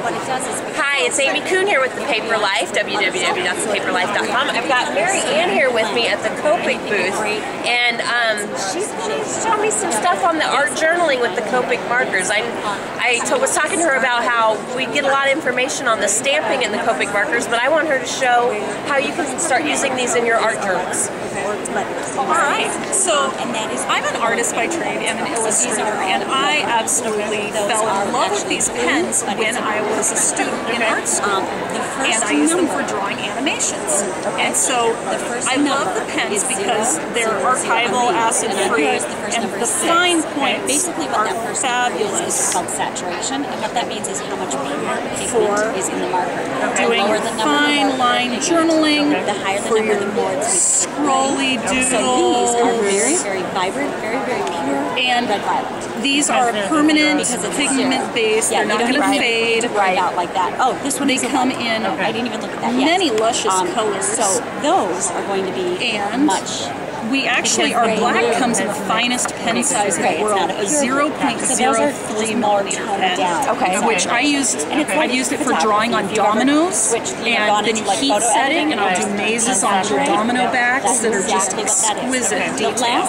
what it does is... Hi, it's Amy Coon here with the Paper Life, www.paperlife.com. I've got Mary Ann here with me at the Copic booth, and she's going to show me some stuff on the art journaling with the Copic markers. I was talking to her about how we get a lot of information on the stamping in the Copic markers, but I want her to show how you can start using these in your art journals. Alright, so I'm an artist by trade and an illustrator, and I absolutely fell in love with these pens when I was a student in art school, and I used them for drawing animations. And so I love the pens because they're archival, acid-free, and the fine points are fabulous. This is called saturation, and what that means is how much pigment is in the marker. Doing fine line journaling for your scrolly doodles. So these are very, very vibrant, very, very pure and red violet. These are permanent, pigment-based. They're not going to fade. Out like that. Oh, this one. They come in. I didn't even look at that yet. Many luscious colors. So those are going to be much. We actually, our black comes in the finest pen size in the world, a 0.03 millimeter pen, which I used. I've used it for drawing on dominoes, and then heat setting, and I'll do mazes on little domino backs that are just exquisite detail.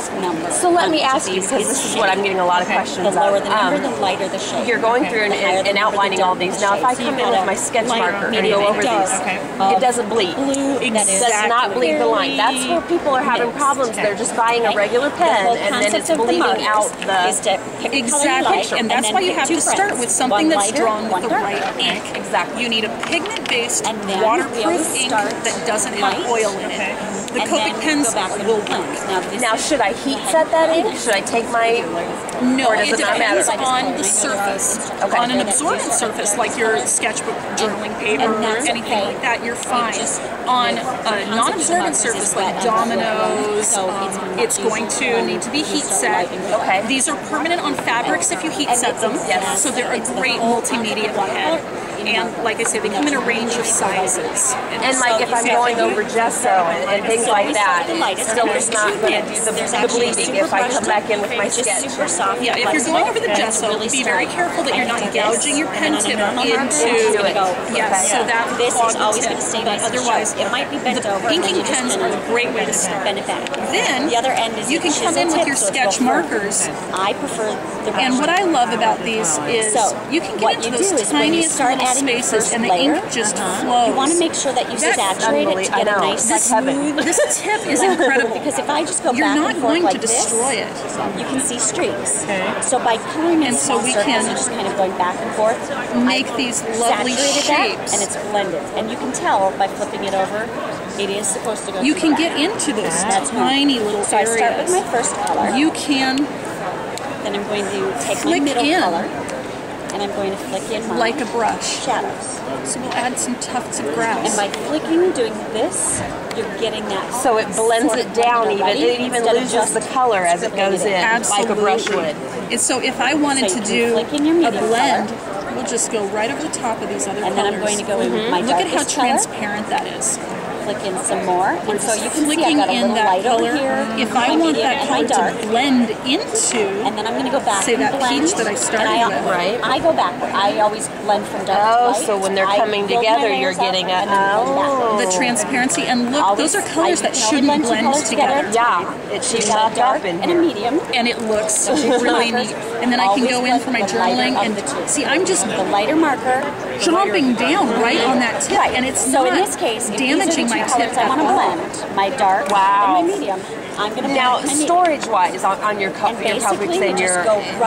So let me ask you, because this is what I'm getting a lot of questions The lower the number, the lighter the shade. You're going through and outlining all these. Now, if I come in with my sketch marker and go over these, it doesn't bleed. It does not bleed the line. That's where people are having problems. They're just buying a regular pen and then it's bleeding out the exactly. And that's why you have to start with something that's drawn with the right ink. Exactly. You need a pigment-based, waterproof ink that doesn't have oil in it. The Copic pens will work. Now, should I heat set that ink? Should I take my... No, or does it depends not matter? on the surface. On an absorbent surface, like your sketchbook journaling paper or anything like that, you're fine. On a non-absorbent surface, like dominoes, it's going to need to be heat set. These are permanent on fabrics if you heat set them, so they're a great multimedia pen. And like I say, they come in a range of sizes. And like if I'm going over gesso and things like that, still it's not going to do the bleeding if I come back in with my sketch. Yeah, if you're going over the gesso, be very careful that you're not gouging your pen tip into it. Yes, so that would clog the tip. But otherwise, the inking pens are a great way to start. Then you can come in with your sketch markers. And what I love about these is you can get into those tiniest little spaces and the ink just flows. You want to make sure that you saturate it to get a nice smooth. This tip is incredible. Because if I just go you're back not and forth going like to destroy it. You can see streaks. So by coloring in small circles and just kind of going back and forth, make these lovely shapes. And it's blended. And you can tell by flipping it over, it is supposed to go. You can get into those tiny little areas. So I start with my first color. You can. Then I'm going to take my middle color. And I'm going to flick in my like a brush shadows. So we'll add some tufts of grass. And by flicking, doing this, you're getting that. So it blends it down even. It even loses the color as it goes in, like a brush would. And so if I wanted to do a blend, we'll just go right over the top of these other colors. And then I'm going to go in with my Look at how darkest color. transparent that is. Flick in some more, and so you can see flicking I got a in little that light color. over here. If I want that color to blend into, and then I'm going to go back say and that blend, peach that I started with. Right. I go backward. I always blend from dark to light. So when they're coming together, you're getting the transparency. And look, those are colors that shouldn't blend together. Yeah, it should not up in and a medium, and it looks really neat. And then I can go in for my journaling and see. I'm just the lighter marker chomping down right on that tip, and it's not in this case damaging my tip at all. My dark and my medium. I'm going to now, storage-wise, on your Copics and your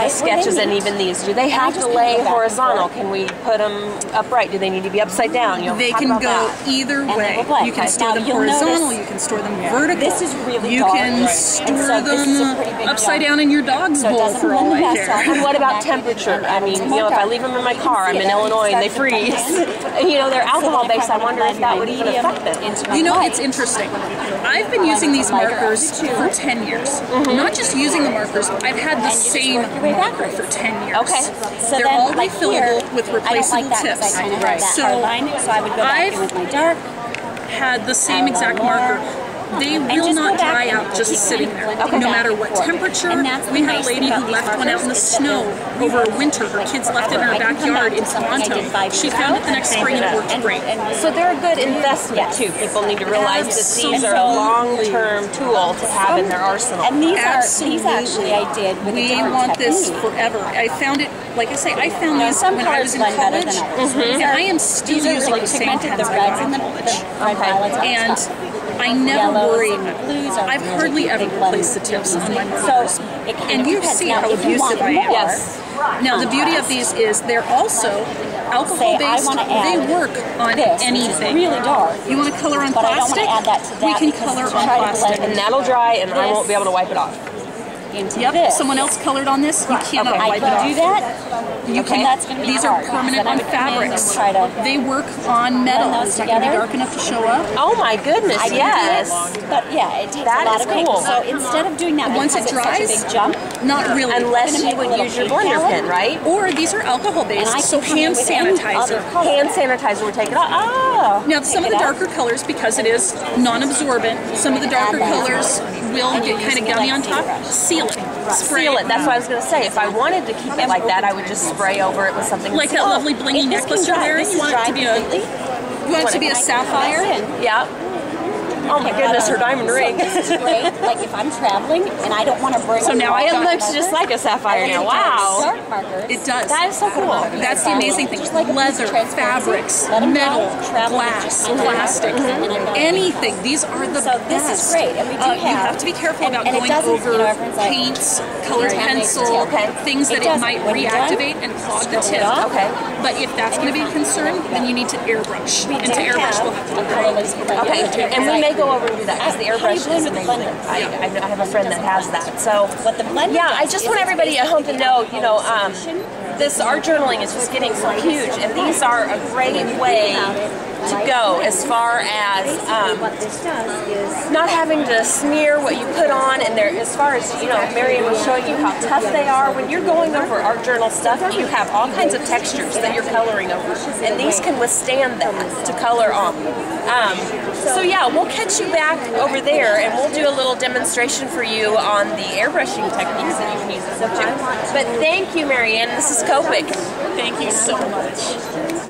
sketches and even these, do they have to lay horizontal? Can we put them upright? Do they need to be upside down? You know, they can go either way. You can store them horizontal. You can store them vertical. This is really you can store them upside down in your dog's bowl for all I care. And what about temperature? I mean, you know, if I leave them in my car, I'm in Illinois, and they freeze. You know, they're alcohol-based. I wonder if that would even affect them. You know, it's interesting. I've been using these markers for 10 years. Not just using the markers, but I've had the same marker for 10 years. Okay. So they're all refillable with replaceable tips. So I've had the same exact marker They will not dry out just sitting there, no matter what temperature. We had a lady who left one out in the snow over a winter. Her kids left it in her backyard in Toronto. She found it the next spring and it worked great. So they're a good investment too. People need to realize that these are a long-term tool to have in their arsenal. And these actually I did with We want this forever. I found it, like I say, I found these when I was in college, and I am still using the same pens I got in college. And I never worry. I've hardly ever replaced the tips on my markers. And you see how abusive I am. Yes. Now the beauty of these is they're also alcohol-based. They work on anything. Really dark. You want to color on plastic? We can color on plastic. And that'll dry and I won't be able to wipe it off. Yep, someone else colored on this, you cannot wipe it off. I can do that. You can. These are permanent on fabrics. They work on metal. Is that going to be dark enough to show up? Oh my goodness, yes. But yeah, it takes a lot of cool. So instead of doing that, once it dries, such a big jump, not really. Unless you would use your blender pen, right? Or these are alcohol-based, so hand sanitizer. Hand sanitizer would take it off. Oh. Now some of the darker colors, because it is non-absorbent, some of the darker colors will get kind of gummy on top. Seal it. Seal it. That's what I was going to say. If I wanted to keep it like that, I would just spray over it with something. Like that lovely blingy necklace you're wearing. You want it to be a. You want it to be a sapphire? Yeah. Oh my goodness, her diamond ring. This is great. Like if I'm traveling and I don't want to bring. So now it looks just like a sapphire now. Wow. It does. That is so cool. That's the amazing thing. Leather, fabrics, metal, glass, plastic, anything. These are the best. This is great. And we do you have to be careful about going over paints, colored pencil, things that it might reactivate and clog the tip. Okay. But if that's going to be a concern, then you need to airbrush. And to airbrush, we'll have to do that. Okay. And we may go over and do that because the airbrush is amazing. I have a friend that has that. So yeah, I just want everybody at home to know, this art journaling is just getting so huge, and these are a great way to go as far as not having to smear what you put on, and as far as Marion was showing you how tough they are. When you're going over art journal stuff, you have all kinds of textures that you're coloring over, and these can withstand that to color on. So yeah, we'll catch you back over there, and we'll do a little demonstration for you on the airbrushing techniques that you can use this too. But thank you, Marianne. This is Copic. Thank you so much.